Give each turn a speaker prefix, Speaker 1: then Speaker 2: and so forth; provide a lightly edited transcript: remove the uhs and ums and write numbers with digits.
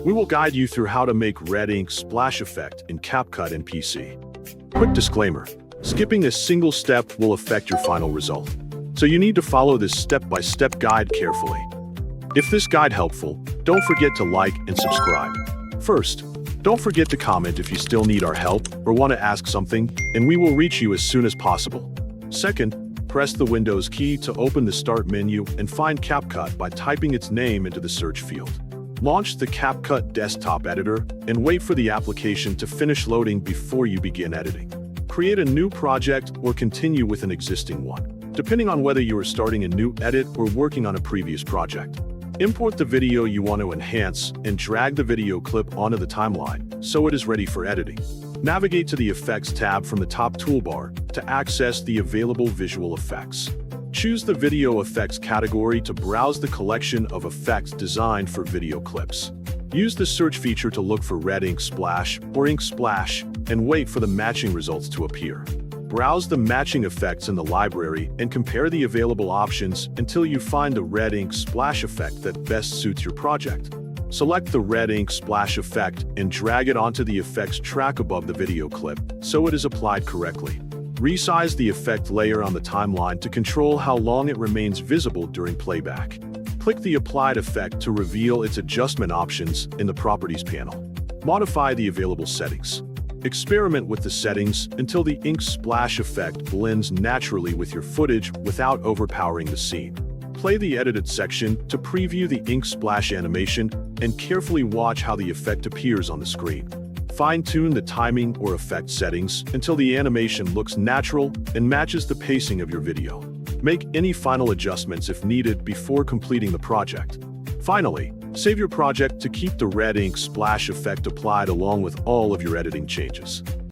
Speaker 1: We will guide you through how to make red ink splash effect in CapCut and PC. Quick disclaimer, skipping a single step will affect your final result, so you need to follow this step-by-step guide carefully. If this guide helpful, don't forget to like and subscribe. First, don't forget to comment if you still need our help or want to ask something, and we will reach you as soon as possible. Second, press the Windows key to open the Start menu and find CapCut by typing its name into the search field. Launch the CapCut desktop editor and wait for the application to finish loading before you begin editing. Create a new project or continue with an existing one, depending on whether you are starting a new edit or working on a previous project. Import the video you want to enhance and drag the video clip onto the timeline so it is ready for editing. Navigate to the Effects tab from the top toolbar to access the available visual effects. Choose the Video Effects category to browse the collection of effects designed for video clips. Use the search feature to look for red ink splash or ink splash and wait for the matching results to appear. Browse the matching effects in the library and compare the available options until you find the red ink splash effect that best suits your project. Select the red ink splash effect and drag it onto the effects track above the video clip so it is applied correctly. Resize the effect layer on the timeline to control how long it remains visible during playback. Click the applied effect to reveal its adjustment options in the Properties panel. Modify the available settings. Experiment with the settings until the ink splash effect blends naturally with your footage without overpowering the scene. Play the edited section to preview the ink splash animation and carefully watch how the effect appears on the screen. Fine-tune the timing or effect settings until the animation looks natural and matches the pacing of your video. Make any final adjustments if needed before completing the project. Finally, save your project to keep the red ink splash effect applied along with all of your editing changes.